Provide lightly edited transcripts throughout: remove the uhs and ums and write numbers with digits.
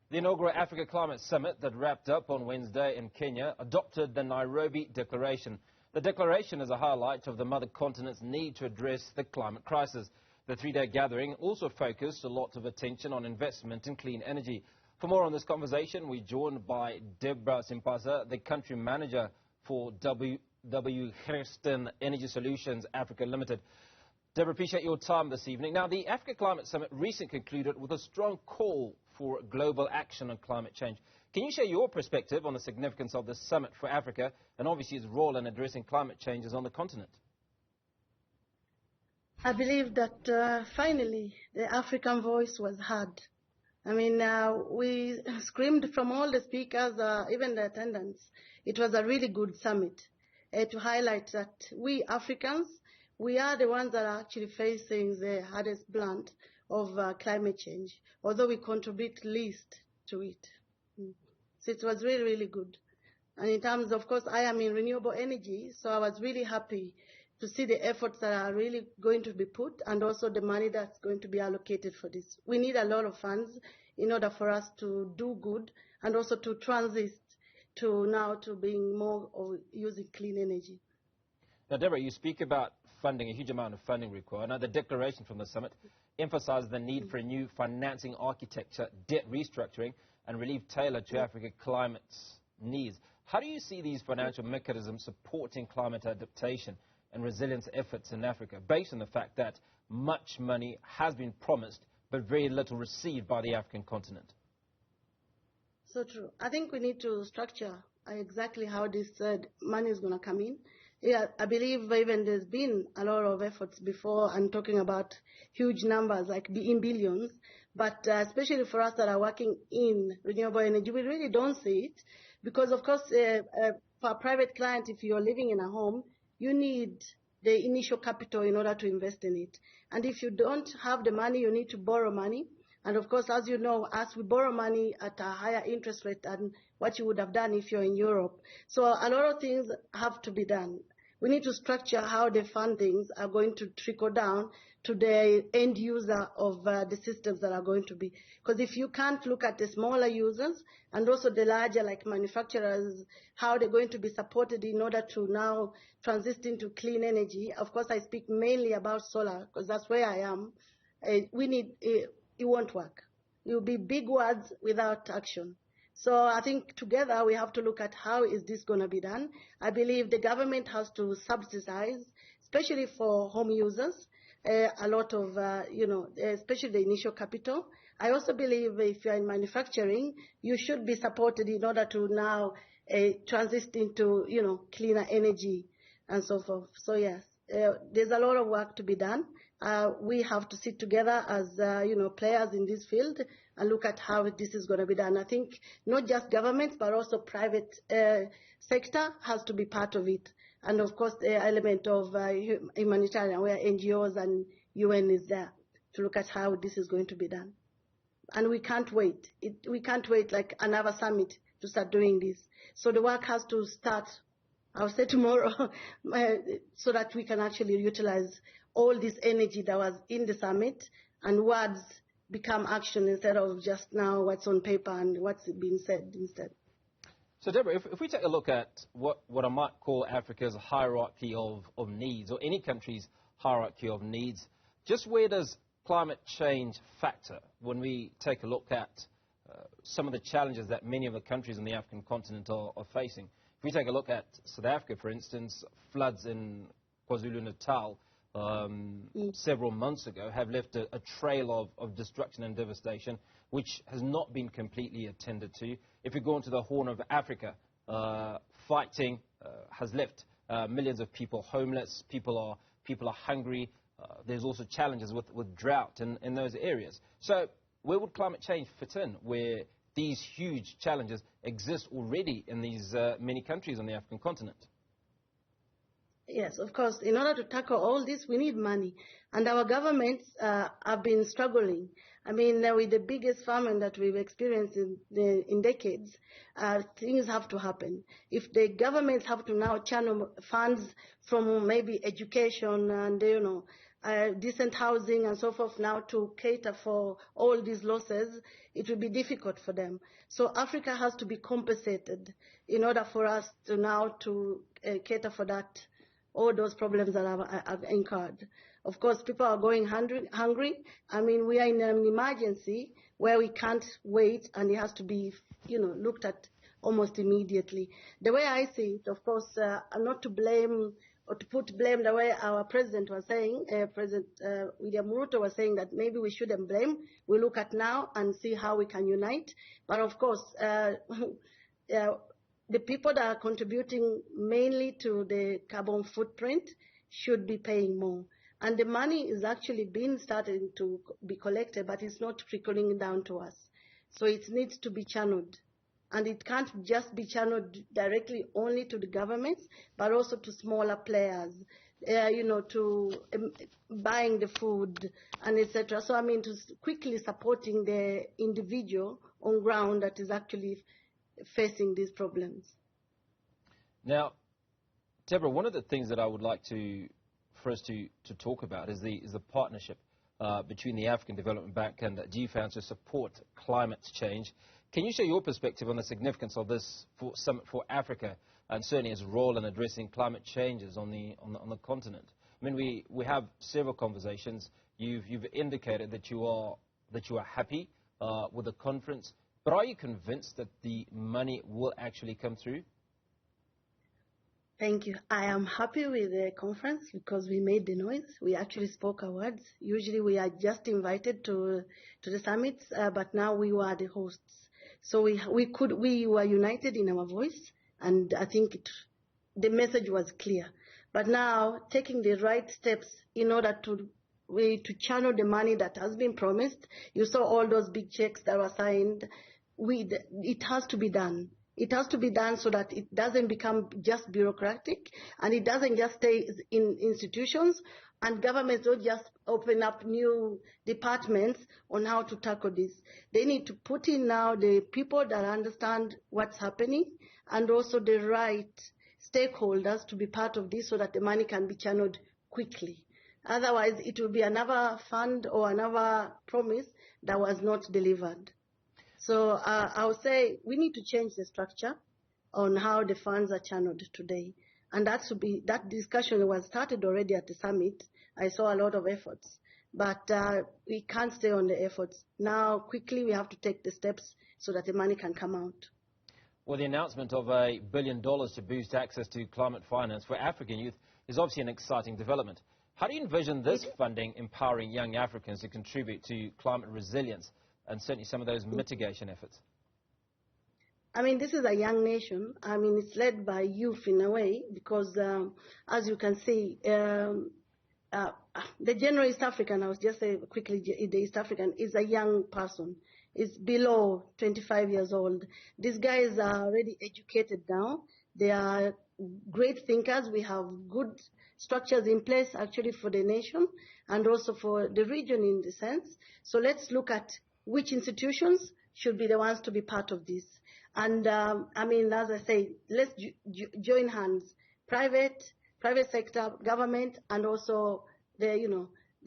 The inaugural Africa Climate Summit that wrapped up on Wednesday in Kenya adopted the Nairobi Declaration. The declaration is a highlight of the mother continent's need to address the climate crisis. The three-day gathering also focused a lot of attention on investment in clean energy. For more on this conversation, we're joined by Deborah Ssempasa, the country manager for Giertsen Energy Solutions Africa Limited. Deborah, appreciate your time this evening. Now, the Africa Climate Summit recently concluded with a strong call for global action on climate change. Can you share your perspective on the significance of this summit for Africa and obviously its role in addressing climate changes on the continent? I believe that finally the African voice was heard. I mean, we screamed from all the speakers, even the attendants. It was a really good summit to highlight that we Africans, we are the ones that are actually facing the hardest blunt of climate change, although we contribute least to it. So it was really, really good. And in terms, of course, I am in renewable energy, so I was really happy to see the efforts that are really going to be put and also the money that's going to be allocated for this. We need a lot of funds in order for us to do good and also to transit to now to being more of using clean energy. Now, Deborah, you speak about funding, a huge amount of funding required. Now, the declaration from the summit emphasized the need for a new financing architecture, debt restructuring, and relief tailored to Africa's climate needs. How do you see these financial mechanisms supporting climate adaptation and resilience efforts in Africa, based on the fact that much money has been promised but very little received by the African continent? So true. I think we need to structure exactly how this money is going to come in. Yeah, I believe even there's been a lot of efforts before and talking about huge numbers, like in billions, but especially for us that are working in renewable energy, we really don't see it because, of course, for a private client, if you're living in a home, you need the initial capital in order to invest in it. And if you don't have the money, you need to borrow money. And of course, as you know, as we borrow money at a higher interest rate than what you would have done if you're in Europe. So a lot of things have to be done. We need to structure how the fundings are going to trickle down to the end user of the systems that are going to be. Because if you can't look at the smaller users and also the larger, like manufacturers, how they're going to be supported in order to now transition to clean energy. Of course, I speak mainly about solar because that's where I am. We need... It won't work. It will be big words without action. So I think together we have to look at how is this going to be done. I believe the government has to subsidize, especially for home users, a lot of, especially the initial capital. I also believe if you're in manufacturing, you should be supported in order to now transition into, cleaner energy and so forth. So yes, there's a lot of work to be done. We have to sit together as, players in this field and look at how this is going to be done. I think not just governments, but also private sector has to be part of it. And of course, the element of humanitarian, where NGOs and UN is there to look at how this is going to be done. And we can't wait. We can't wait like another summit to start doing this. So the work has to start, I'll say tomorrow, so that we can actually utilize all this energy that was in the summit and words become action instead of just now what's on paper and what's being said instead. So, Deborah, if we take a look at what I might call Africa's hierarchy of needs, or any country's hierarchy of needs, just where does climate change factor when we take a look at some of the challenges that many of the countries on the African continent are facing? If we take a look at South Africa, for instance, floods in KwaZulu-Natal several months ago have left a trail of destruction and devastation, which has not been completely attended to. If we go into the Horn of Africa, fighting has left millions of people homeless. People are hungry. There's also challenges with drought in those areas. So where would climate change fit in, where these huge challenges exist already in these many countries on the African continent? Yes, of course. In order to tackle all this, we need money. And our governments have been struggling. I mean, with the biggest famine that we've experienced in decades, things have to happen. If the governments have to now channel funds from maybe education and, decent housing and so forth now to cater for all these losses, it will be difficult for them. So Africa has to be compensated in order for us to now to cater for that, all those problems that I've incurred. Of course, people are going hungry. I mean, we are in an emergency where we can't wait, and it has to be, looked at almost immediately. The way I see it, of course, I'm not to blame or to put blame the way our president was saying, President William Ruto was saying that maybe we shouldn't blame. We look at now and see how we can unite. But of course, the people that are contributing mainly to the carbon footprint should be paying more. And the money is actually being started to be collected, but it's not trickling down to us. So it needs to be channeled. And it can't just be channeled directly only to the governments, but also to smaller players, to buying the food and etc. So, I mean, to quickly supporting the individual on ground that is actually facing these problems. Now, Deborah, one of the things that I would like for us to talk about is the partnership between the African Development Bank and GFAN to support climate change. Can you share your perspective on the significance of this summit for Africa and certainly its role in addressing climate changes on the continent? I mean, we have several conversations. You've indicated that you are happy with the conference, but are you convinced that the money will actually come through? Thank you. I am happy with the conference because we made the noise. We actually spoke our words. Usually we are just invited to the summits, but now we were the hosts. So we were united in our voice, and I think the message was clear. But now taking the right steps in order to channel the money that has been promised. You saw all those big checks that were signed. It has to be done. It has to be done so that it doesn't become just bureaucratic and it doesn't just stay in institutions and governments don't just open up new departments on how to tackle this. They need to put in now the people that understand what's happening and also the right stakeholders to be part of this so that the money can be channeled quickly. Otherwise, it will be another fund or another promise that was not delivered. So I would say we need to change the structure on how the funds are channeled today. And that discussion was started already at the summit. I saw a lot of efforts. But we can't stay on the efforts. Now, quickly, we have to take the steps so that the money can come out. Well, the announcement of $1 billion to boost access to climate finance for African youth is obviously an exciting development. How do you envision this funding empowering young Africans to contribute to climate resilience and certainly some of those mitigation efforts? I mean, this is a young nation. I mean, it's led by youth in a way because, as you can see, the general East African, I was just saying quickly, the East African is a young person. It's below 25 years old. These guys are already educated now. They are great thinkers. We have good structures in place actually for the nation and also for the region in the sense. So let's look at which institutions should be the ones to be part of this. And I mean, as I say, let's join hands, private sector, government, and also the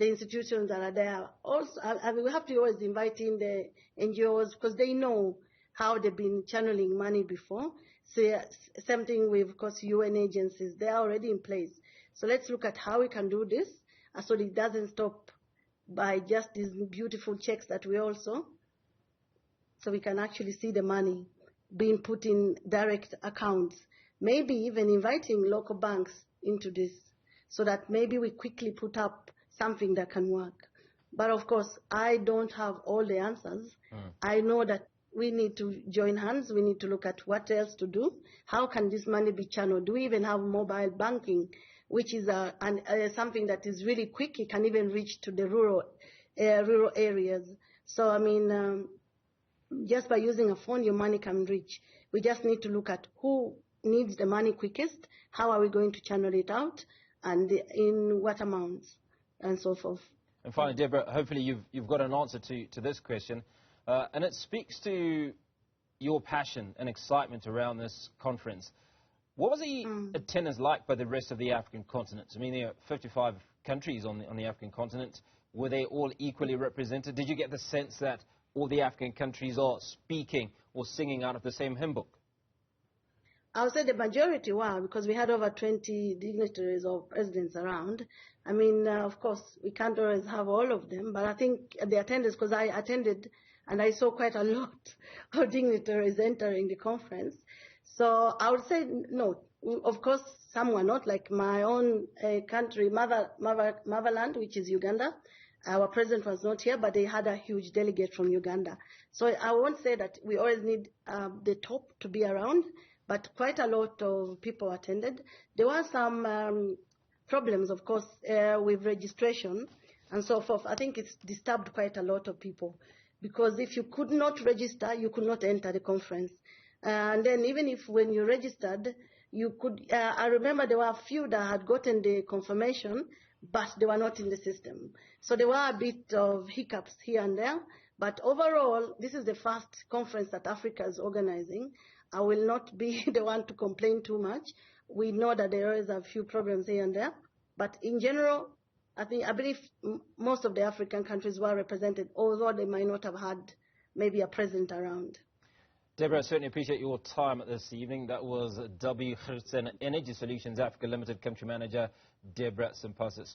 institutions that are there. Also, I mean, we have to always invite in the NGOs because they know how they've been channeling money before. So same thing with, of course, UN agencies. They are already in place. So let's look at how we can do this so that it doesn't stop by just these beautiful checks that we also, so we can actually see the money being put in direct accounts. Maybe even inviting local banks into this so that maybe we quickly put up something that can work. But of course, I don't have all the answers. I know that we need to join hands. We need to look at what else to do. How can this money be channeled? Do we even have mobile banking, which is something that is really quick? It can even reach to the rural areas. So, I mean, just by using a phone, your money can reach. We just need to look at who needs the money quickest, how are we going to channel it out, and in what amounts, and so forth. And finally, Deborah, hopefully you've got an answer to this question. And it speaks to your passion and excitement around this conference. What was the attendance like by the rest of the African continent? I mean, there are 55 countries on the African continent. Were they all equally represented? Did you get the sense that all the African countries are speaking or singing out of the same hymn book? I would say the majority were, because we had over 20 dignitaries or presidents around. I mean, of course, we can't always have all of them, but I think the attendance, because I attended and I saw quite a lot of dignitaries entering the conference. So I would say no. Of course, some were not, like my own country, motherland, which is Uganda. Our president was not here, but they had a huge delegate from Uganda. So I won't say that we always need the top to be around, but quite a lot of people attended. There were some problems, of course, with registration and so forth. I think it's disturbed quite a lot of people, because if you could not register, you could not enter the conference. And then even if when you registered, you could, I remember there were a few that had gotten the confirmation, but they were not in the system. So there were a bit of hiccups here and there. But overall, this is the first conference that Africa is organizing. I will not be the one to complain too much. We know that there is a few problems here and there. But in general, I believe most of the African countries were represented, although they might not have had maybe a president around. Deborah, I certainly appreciate your time this evening. That was Giertsen Energy Solutions Africa Limited Country Manager, Deborah Ssempasa.